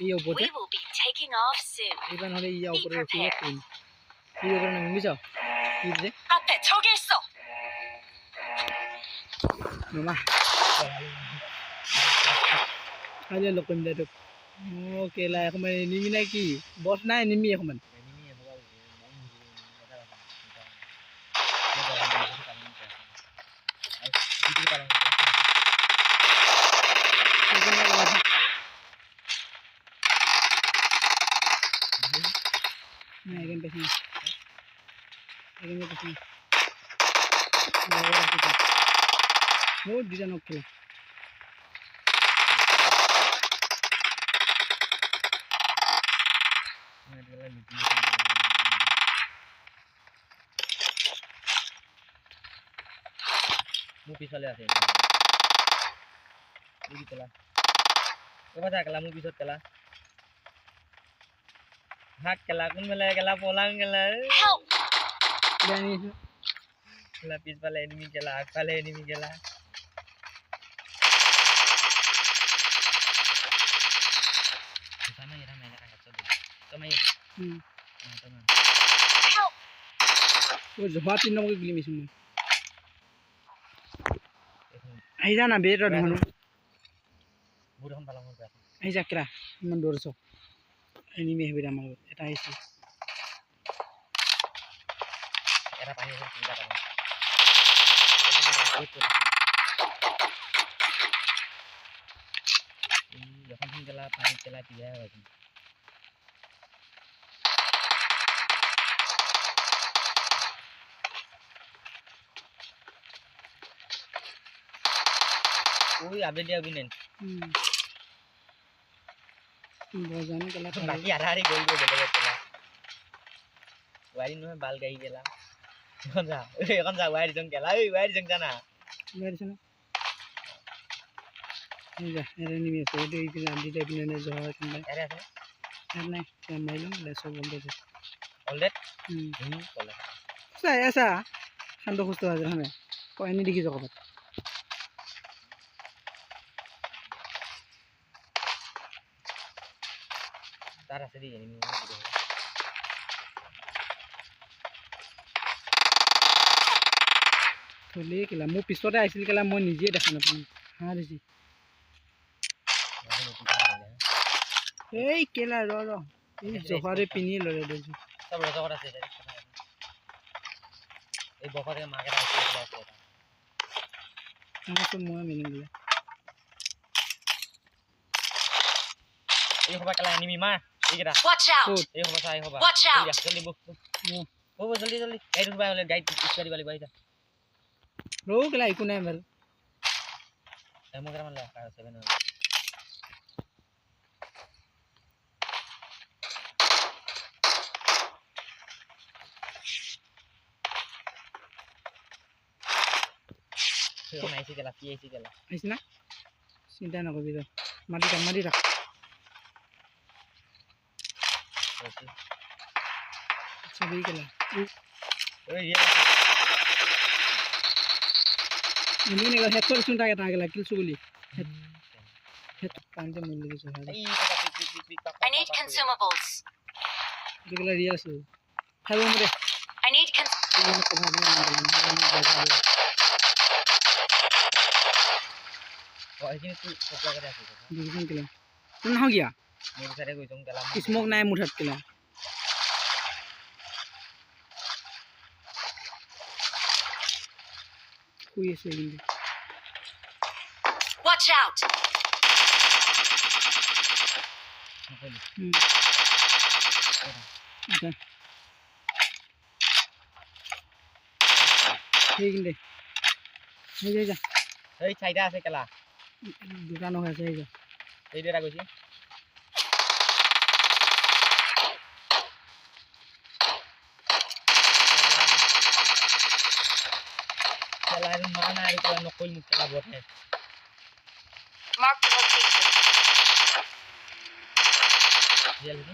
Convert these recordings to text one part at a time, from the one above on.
এই ওপরে We will be taking off soon. এবার হলে ইয়া Be উপরে উঠে prepared. কোন কি করে না মিছা কি যে 앞에 저기 있어. মামা আরে লোকন দে তো ওকে লা এখন নিমি নাকি বস নাই নিমি এখন nah again pasnya oh di sana oke movie চলে আছে মুভি চলা কবা যা কেলা মুভি চত কেলা হাক কেলা কোন বেলা কেলা পলাং কেলা Help! dan কেলা পিছফালে এনিমি কেলা আগফালে এনিমি কেলা sama ya ramai kan kacau dulu sama ya teman Help! oh jahati nong ke gili semua aja na beda dengan buruan palang berapa aja kira mendorso ini meh beda malu eta isi era panjang sih tidak apa যখন গেলা পানি তেলা দিয়া হয়েছে ওই আবে দিয়া বিনেন বজানে কেলা বাকি আধা আধি গই গই বেলেগ তেলা ওয়ারি নয় বাল গাই গেলা এখন যা ওয়ারি জং গেলা ওই ওয়ারি জং জানা বেরছে না ya era ni me so de ipin andi de ipin ne joa kinda এরে আছে er nai ya mailum le so bonde de অলরেড বলে sa esa khando khusto hajar hame ko ani dikhi jago তার আছে দি enemy থলে কেলা মো পিছতে আইছিল কেলা মই নিজে দেখা না হা দিছি এই কেলা র এই জহারে পিনি লরে দেছি সব রজা আছে এই বকরে মাকে রাখতে আছে আমার তো মই মিনিং গুলা এই হবা কালা এনিমি মা এই গেরা Watch out! এই হবা সাই হবা Watch out! জলদি বক ও জলদি জলদি গাইড উঠবা হলে গাইড ইসকারি वाली বাইটা ro কেলা ইকু নাই মেল এমন করে মারলা 7 নাইছি গেলা পিএসি গেলা আইছ না চিন্তা নকবি ৰ মারি রাখ ছবি কেলা ওই ইয়ে ini nih head shot sunta kita agak kill suguli head panjang mulu gitu I need consumables. itu kalau real sih hello mure I need oh ini tuh coba kerja sih dibikin kila mana ho gया मेरे सारे कोई तुम कला smoke naik mudhat kila kuy se hindi Watch out! okay ঠিক দে এই যা এই ছাইডা আছে কেলা দোকান হয়েছে এই যা এই দেরা কইছি কেলা এর মান আর কেলা নকল মুখ কেলা বটে Mark the location. রিয়েল কি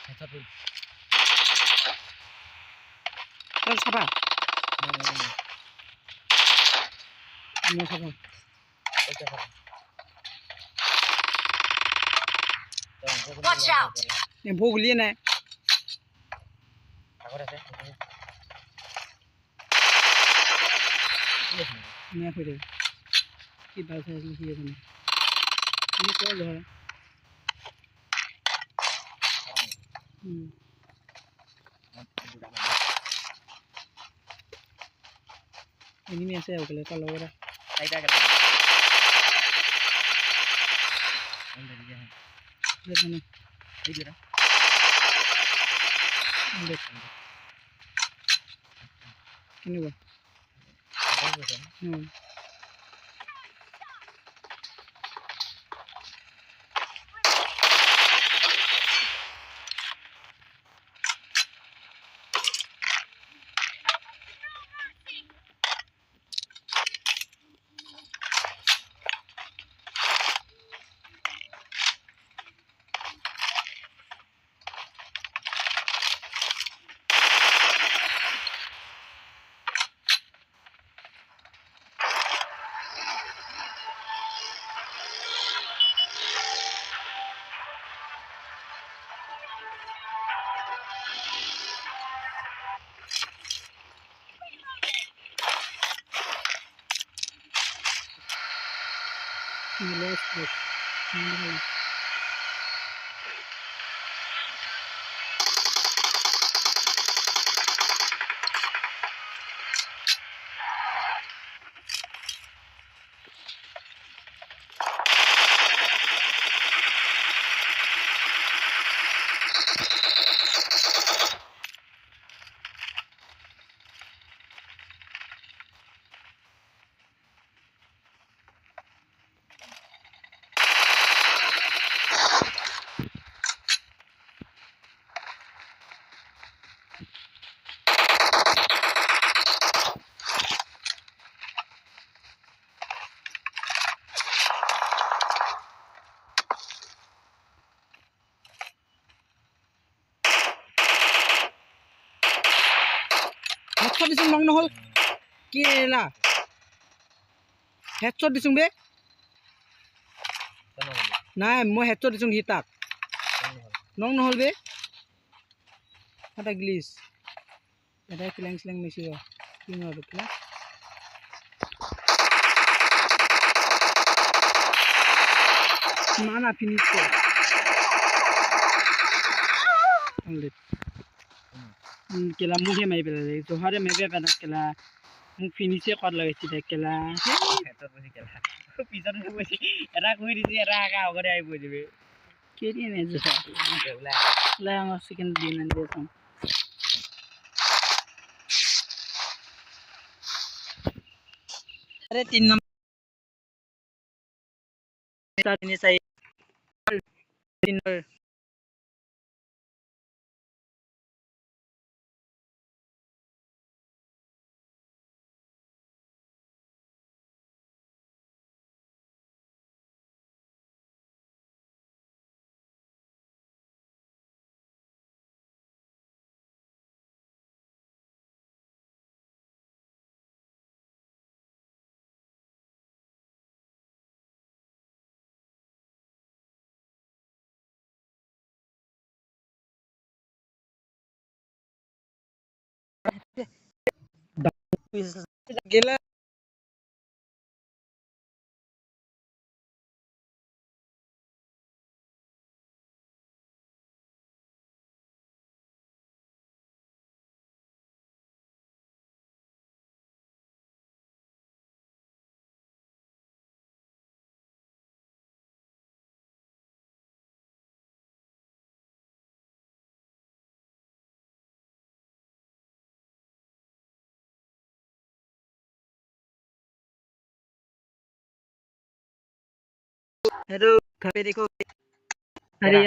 আচ্ছা তুই চল ছাপা মই খাব পইচা খাব Watch out! এম্ফৌ গুলিয়ে নাই আগত আছে নাই হৈ থাকে কি ভাল চাই আছিলে সি এজনে আমি কয় ধৰা এনিমি আছে অকলে তাৰ লগতে চাৰিটা কেইটা দেখোন এই দুটা দেখ কেনেকুৱা lost box হেডশ্বট দিছোং লং নহ'ল কি এলা হেডশ্বট দিছোং বে নাই মই হেডশ্বট দিছোং সি তাক লং নহ'ল বে এটা গ্লিচ এটা ক্লেং স্লেং মেচি কি নহ'ল কিলা না ফিনিশ কর কেলা মুখে মাৰি পেলালে জহাৰে মেপে পেলা কেলা মোক ফিনিশে কৰাত লগাইছি দে কেলা পিছত গৈছে এটা কৈ দিছে এটা আগা আগতে আহি পৰি দিবি কেৰি নাই জহা লাই আমাৰ চিকেন দিন আনি দে চাম আরে 3 নম্বর তিনি চাই 3gila हेलो घर पे देखो अरे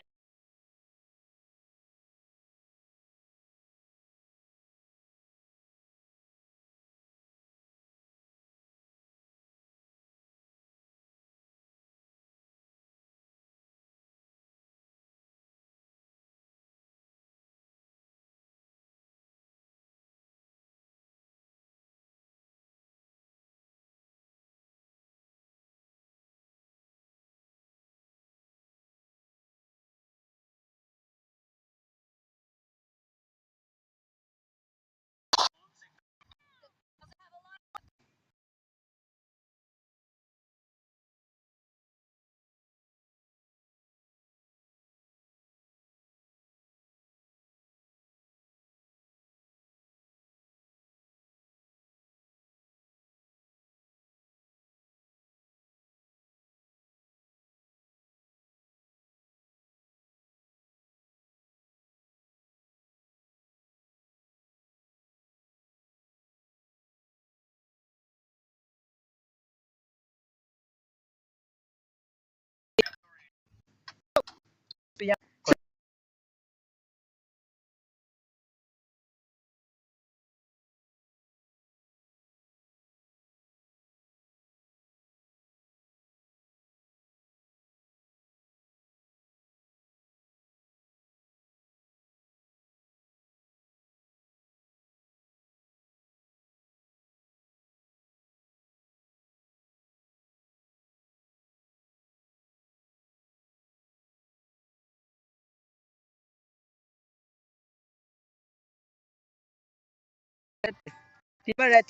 এবার red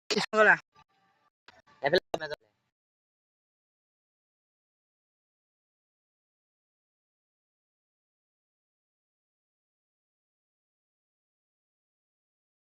ইছমলা এফালে